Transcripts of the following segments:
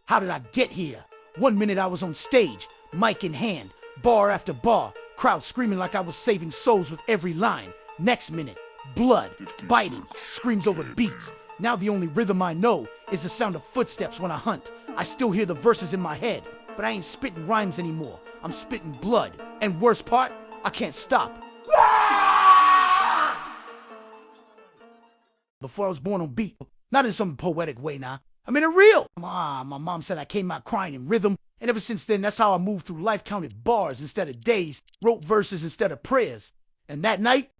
How did I get here? 1 minute I was on stage, mic in hand, bar after bar, crowd screaming like I was saving souls with every line. Next minute, blood, biting, screams over beats. Now the only rhythm I know is the sound of footsteps when I hunt. I still hear the verses in my head, but I ain't spitting rhymes anymore. I'm spitting blood. And worst part, I can't stop. Before I was born on beat, not in some poetic way now. I mean it real. My mom said I came out crying in rhythm, and ever since then, that's how I moved through life, counted bars instead of days, wrote verses instead of prayers. And that night,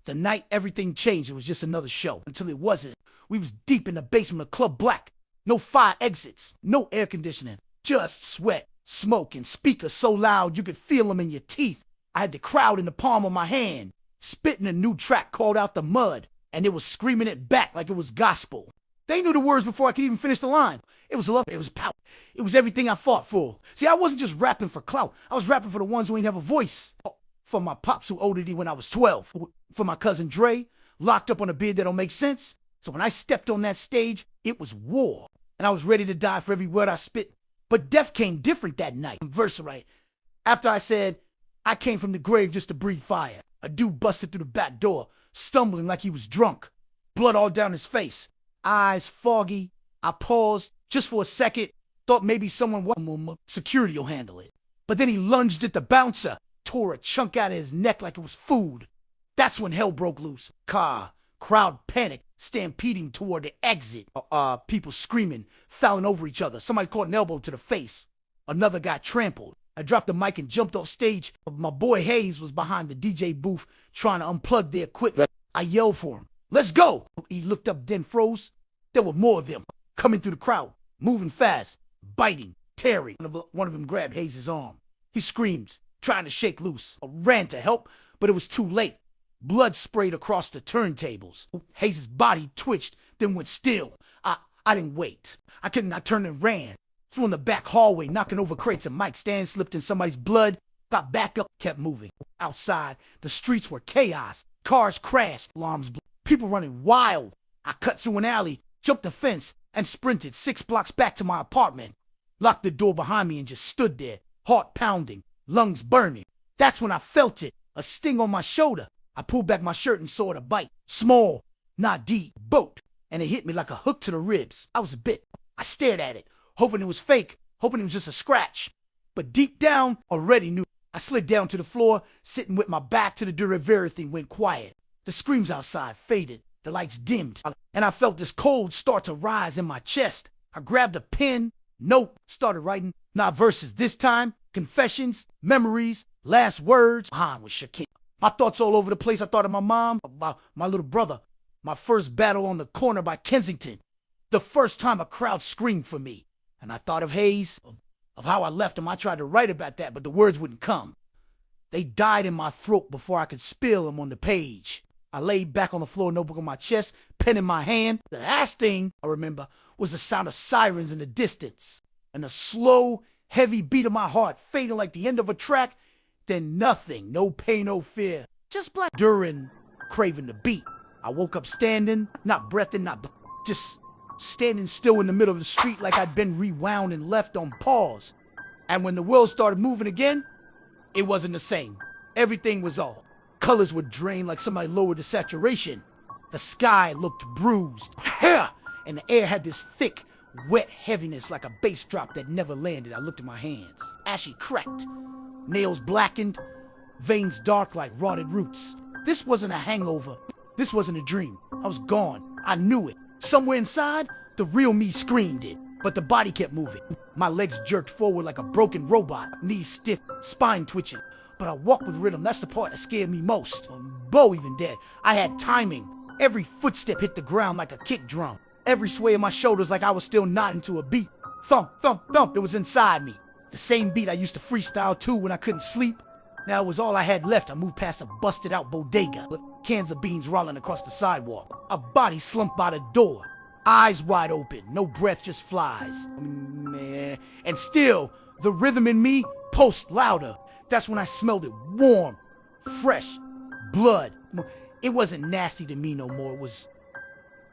the night everything changed, it was just another show. Until it wasn't. We was deep in the basement of Club Black. No fire exits, no air conditioning, just sweat, smoke, and speakers so loud you could feel them in your teeth. I had the crowd in the palm of my hand, spitting a new track called Out the Mud, and it was screaming it back like it was gospel. They knew the words before I could even finish the line. It was love, it was power, it was everything I fought for. See, I wasn't just rapping for clout, I was rapping for the ones who ain't have a voice. For my pops who OD'd when I was 12. For my cousin Dre, locked up on a bid that don't make sense. So when I stepped on that stage, it was war. And I was ready to die for every word I spit. But death came different that night. Verse right. After I said, I came from the grave just to breathe fire. A dude busted through the back door, stumbling like he was drunk. Blood all down his face. Eyes foggy. I paused just for a second. Thought maybe someone security will handle it. But then he lunged at the bouncer. Tore a chunk out of his neck like it was food. That's when hell broke loose. Crowd panicked, stampeding toward the exit. People screaming, fouling over each other. Somebody caught an elbow to the face. Another got trampled. I dropped the mic and jumped off stage. My boy Hayes was behind the DJ booth trying to unplug the equipment. I yelled for him, "Let's go!" He looked up, then froze. There were more of them coming through the crowd, moving fast, biting, tearing. One of them grabbed Hayes' arm. He screamed, trying to shake loose. I ran to help, but it was too late. Blood sprayed across the turntables. Hayes' body twitched, then went still. I didn't wait. I turned and ran. Through in the back hallway, knocking over crates and mic stands, slipped in somebody's blood. Got back up, kept moving. Outside, the streets were chaos. Cars crashed, alarms blew. People running wild. I cut through an alley, jumped the fence, and sprinted 6 blocks back to my apartment. Locked the door behind me and just stood there, heart pounding, lungs burning. That's when I felt it, a sting on my shoulder. I pulled back my shirt and saw it a bite. Small, not deep, boat. And it hit me like a hook to the ribs. I was bit. I stared at it, hoping it was fake, hoping it was just a scratch. But deep down, already knew. I slid down to the floor, sitting with my back to the door. Everything went quiet. The screams outside faded. The lights dimmed. And I felt this cold start to rise in my chest. I grabbed a pen, note, started writing. Not verses this time. Confessions, memories, last words. Behind was shaking. My thoughts all over the place. I thought of my mom, about my little brother, my first battle on the corner by Kensington, the first time a crowd screamed for me. And I thought of Hayes, of how I left him. I tried to write about that, but the words wouldn't come. They died in my throat before I could spill them on the page. I laid back on the floor, notebook on my chest, pen in my hand. The last thing I remember was the sound of sirens in the distance, and a slow, heavy beat of my heart fading like the end of a track. Then nothing, no pain, no fear, just black. During craving the beat, I woke up standing, not breathing, just standing still in the middle of the street like I'd been rewound and left on pause. And when the world started moving again, it wasn't the same. Everything was off. Colors were drained like somebody lowered the saturation. The sky looked bruised. And the air had this thick, wet heaviness like a bass drop that never landed. I looked at my hands. Ashy cracked. Nails blackened, veins dark like rotted roots. This wasn't a hangover. This wasn't a dream. I was gone. I knew it. Somewhere inside, the real me screamed it. But the body kept moving. My legs jerked forward like a broken robot. Knees stiff, spine twitching. But I walked with rhythm. That's the part that scared me most. Bo even dead. I had timing. Every footstep hit the ground like a kick drum. Every sway of my shoulders like I was still nodding to a beat. Thump, thump, thump. It was inside me. The same beat I used to freestyle to when I couldn't sleep. Now it was all I had left. I moved past a busted out bodega with cans of beans rolling across the sidewalk. A body slumped by the door. Eyes wide open. No breath, just flies. Man. And still, the rhythm in me pulsed louder. That's when I smelled it warm, fresh, blood. It wasn't nasty to me no more. It was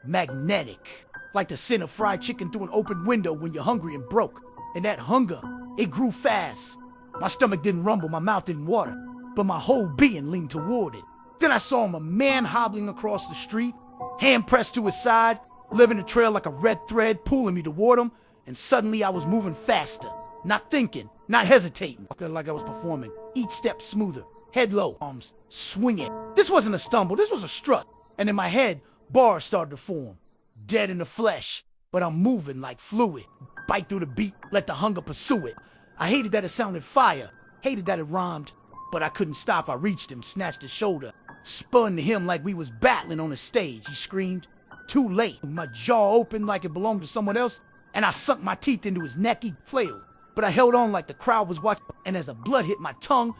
magnetic. like the scent of fried chicken through an open window when you're hungry and broke. And that hunger, it grew fast. My stomach didn't rumble, my mouth didn't water, but my whole being leaned toward it. Then I saw him, a man hobbling across the street, hand pressed to his side, leaving a trail like a red thread, pulling me toward him, and suddenly I was moving faster, not thinking, not hesitating, like I was performing. Each step smoother, head low, arms swinging. This wasn't a stumble, this was a strut. And in my head, bars started to form, dead in the flesh, but I'm moving like fluid. Bite through the beat, let the hunger pursue it. I hated that it sounded fire, hated that it rhymed, but I couldn't stop. I reached him, snatched his shoulder, spun to him like we was battling on a stage. He screamed, too late. My jaw opened like it belonged to someone else, and I sunk my teeth into his neck. He flailed, but I held on like the crowd was watching, and as the blood hit my tongue,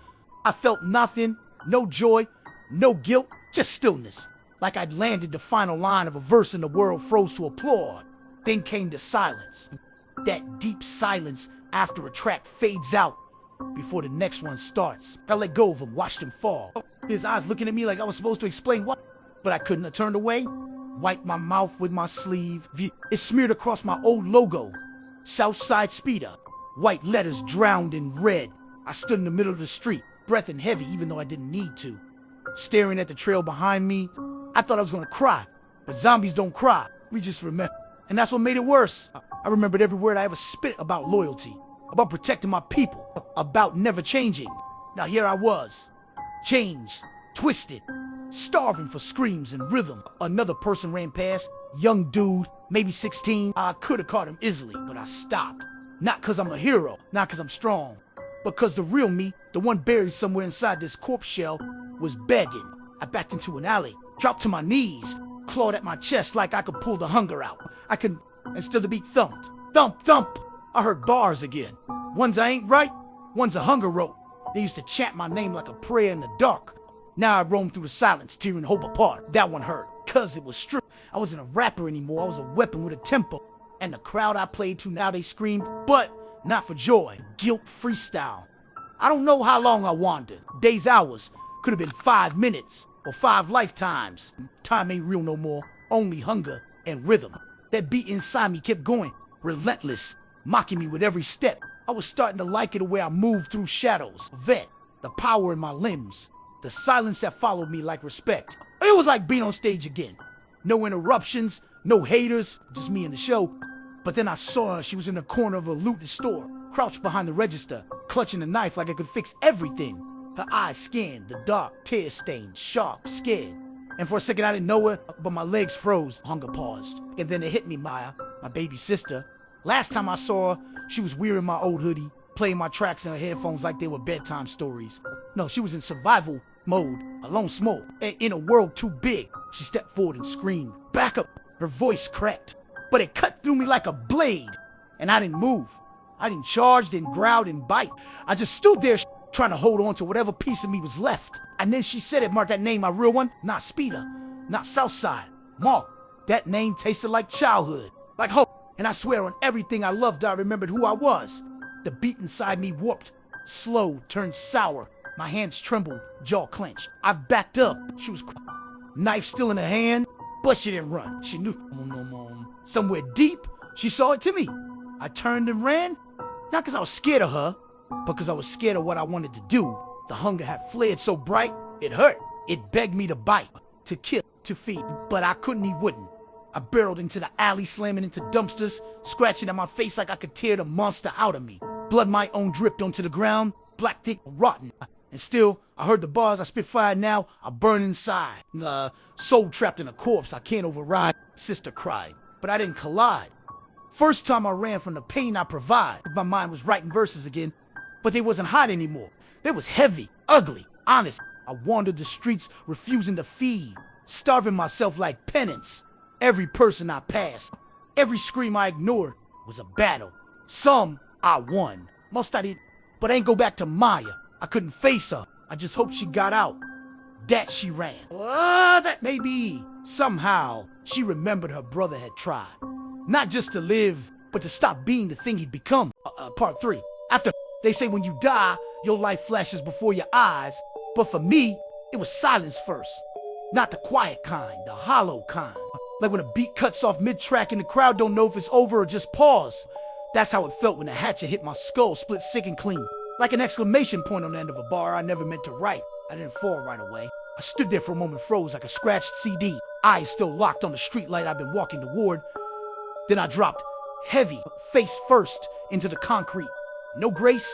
I felt nothing, no joy, no guilt, just stillness. Like I'd landed the final line of a verse and the world froze to applaud. Then came the silence. That deep silence after a track fades out before the next one starts. I let go of him, watched him fall. His eyes looking at me like I was supposed to explain what, but I couldn't. I turned away, wiped my mouth with my sleeve. It smeared across my old logo, Southside Speeder. White letters drowned in red. I stood in the middle of the street, breathing heavy even though I didn't need to. Staring at the trail behind me, I thought I was gonna cry, but zombies don't cry. We just remember. And that's what made it worse. I remembered every word I ever spit about loyalty, about protecting my people, about never changing. Now here I was, changed, twisted, starving for screams and rhythm. Another person ran past, young dude, maybe 16. I could have caught him easily, but I stopped. Not because I'm a hero, not because I'm strong, but because the real me, the one buried somewhere inside this corpse shell, was begging. I backed into an alley, dropped to my knees, clawed at my chest like I could pull the hunger out. I could, and still the beat thumped. Thump, thump. I heard bars again. Ones I ain't right, ones a hunger wrote. They used to chant my name like a prayer in the dark. Now I roam through the silence, tearing hope apart. That one hurt, cause it was true. I wasn't a rapper anymore, I was a weapon with a tempo. And the crowd I played to, now they screamed, but not for joy. Guilt freestyle. I don't know how long I wandered. Days, hours, could have been 5 minutes, or 5 lifetimes. Time ain't real no more, only hunger and rhythm. That beat inside me kept going, relentless, mocking me with every step. I was starting to like it the way I moved through shadows. Vet, the power in my limbs, the silence that followed me like respect. It was like being on stage again. No interruptions, no haters, just me and the show. But then I saw her, she was in the corner of a looted store, crouched behind the register, clutching a knife like it could fix everything. Her eyes scanned, the dark, tear-stained, sharp, scared. And for a second I didn't know her, but my legs froze. Hunger paused. And then it hit me, Maya, my baby sister. Last time I saw her, she was wearing my old hoodie, playing my tracks in her headphones like they were bedtime stories. No, she was in survival mode, alone smoke, in a world too big. She stepped forward and screamed, "Back up!" Her voice cracked, but it cut through me like a blade. And I didn't move. I didn't charge, didn't growl, didn't bite. I just stood there trying to hold on to whatever piece of me was left. And then she said it, marked that name, my real one, not Speeder, not Southside, Mark. That name tasted like childhood, like hope. And I swear on everything I loved, I remembered who I was. The beat inside me warped, slow, turned sour. My hands trembled, jaw clenched. I backed up. She was knife still in her hand, but she didn't run. She knew. Somewhere deep, she saw it to me. I turned and ran, not because I was scared of her, but because I was scared of what I wanted to do. The hunger had flared so bright, it hurt. It begged me to bite, to kill, to feed, but I couldn't, he wouldn't. I barreled into the alley, slamming into dumpsters, scratching at my face like I could tear the monster out of me. Blood my own dripped onto the ground, black thick, rotten. And still, I heard the bars I spit fire now, I burn inside. Soul trapped in a corpse I can't override. Sister cried, but I didn't collide. First time I ran from the pain I provide. My mind was writing verses again, but they wasn't hot anymore. They was heavy, ugly, honest. I wandered the streets, refusing to feed, starving myself like penance. Every person I passed, every scream I ignored was a battle. Some I won, most I didn't. But I ain't go back to Maya. I couldn't face her. I just hoped she got out. That she ran. That may be. Somehow, she remembered her brother had tried. Not just to live, but to stop being the thing he'd become. Part 3. After they say when you die, your life flashes before your eyes. But for me, it was silence first. Not the quiet kind, the hollow kind. Like when a beat cuts off mid-track and the crowd don't know if it's over or just pause. That's how it felt when the hatchet hit my skull, split sick and clean. Like an exclamation point on the end of a bar I never meant to write. I didn't fall right away. I stood there for a moment, froze like a scratched CD, eyes still locked on the streetlight I've been walking toward. Then I dropped heavy, face first, into the concrete. No grace,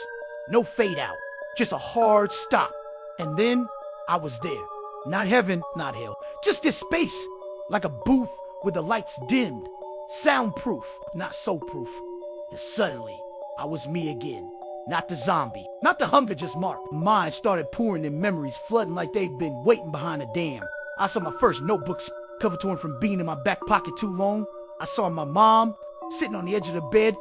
no fade out, just a hard stop. And then I was there. Not heaven, not hell, just this space, like a booth with the lights dimmed, soundproof, not soul-proof. And suddenly, I was me again. Not the zombie, not the hunger just marked. Mine started pouring in memories, flooding like they'd been waiting behind a dam. I saw my first notebooks, cover torn from being in my back pocket too long. I saw my mom, sitting on the edge of the bed,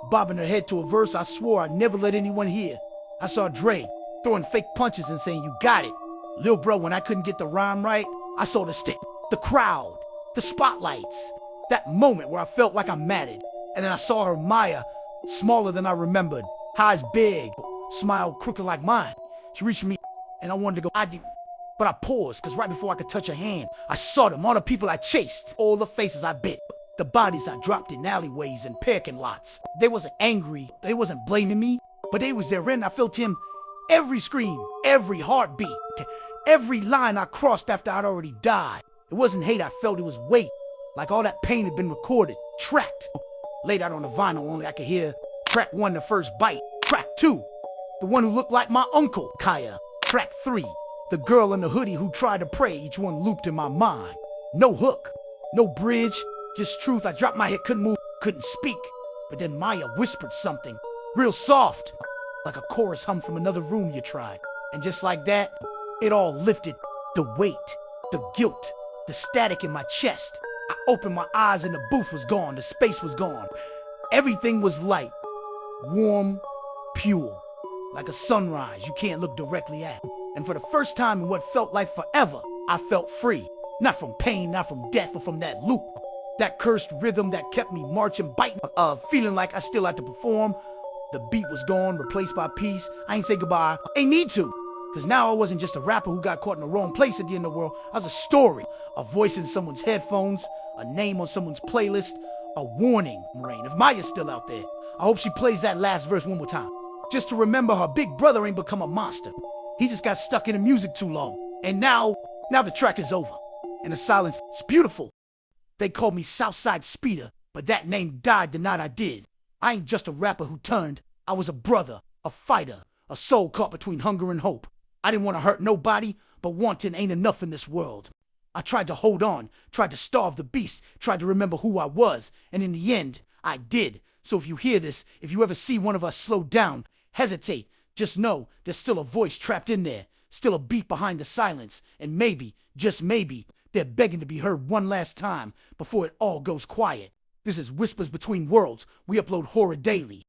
bobbing her head to a verse I swore I'd never let anyone hear. I saw Dre, throwing fake punches and saying, "You got it." Lil bro, when I couldn't get the rhyme right, I saw the stick, the crowd, the spotlights. That moment where I felt like I mattered. And then I saw her Maya, smaller than I remembered. Eyes big, smile crooked like mine. She reached for me and I wanted to go, but I paused, cause right before I could touch her hand, I saw them, all the people I chased, all the faces I bit, the bodies I dropped in alleyways and parking lots. They wasn't angry, they wasn't blaming me, but they was there and I felt him every scream, every heartbeat, every line I crossed after I'd already died. It wasn't hate I felt, it was weight, like all that pain had been recorded, tracked. Laid out on the vinyl, only I could hear track 1, the first bite. Track 2, the one who looked like my uncle, Kaya. Track 3, the girl in the hoodie who tried to pray. Each one looped in my mind. No hook, no bridge, just truth. I dropped my head, couldn't move, couldn't speak. But then Maya whispered something, real soft, like a chorus hum from another room you tried. And just like that, it all lifted. The weight, the guilt, the static in my chest. I opened my eyes and the booth was gone, the space was gone. Everything was light, warm, pure, like a sunrise you can't look directly at. And for the first time in what felt like forever, I felt free. Not from pain, not from death, but from that loop. That cursed rhythm that kept me marching, biting, feeling like I still had to perform. The beat was gone, replaced by peace. I ain't say goodbye, ain't need to. Cause now I wasn't just a rapper who got caught in the wrong place at the end of the world. I was a story, a voice in someone's headphones, a name on someone's playlist, a warning. Rain, if Maya's still out there, I hope she plays that last verse one more time. Just to remember her big brother ain't become a monster. He just got stuck in the music too long. And now the track is over. And the silence, it's beautiful. They called me Southside Speeder, but that name died the night I did. I ain't just a rapper who turned. I was a brother, a fighter, a soul caught between hunger and hope. I didn't want to hurt nobody, but wanting ain't enough in this world. I tried to hold on, tried to starve the beast, tried to remember who I was, and in the end, I did. So if you hear this, if you ever see one of us slow down, hesitate, just know there's still a voice trapped in there, still a beat behind the silence, and maybe, just maybe, they're begging to be heard one last time before it all goes quiet. This is Whispers Between Worlds. We upload horror daily.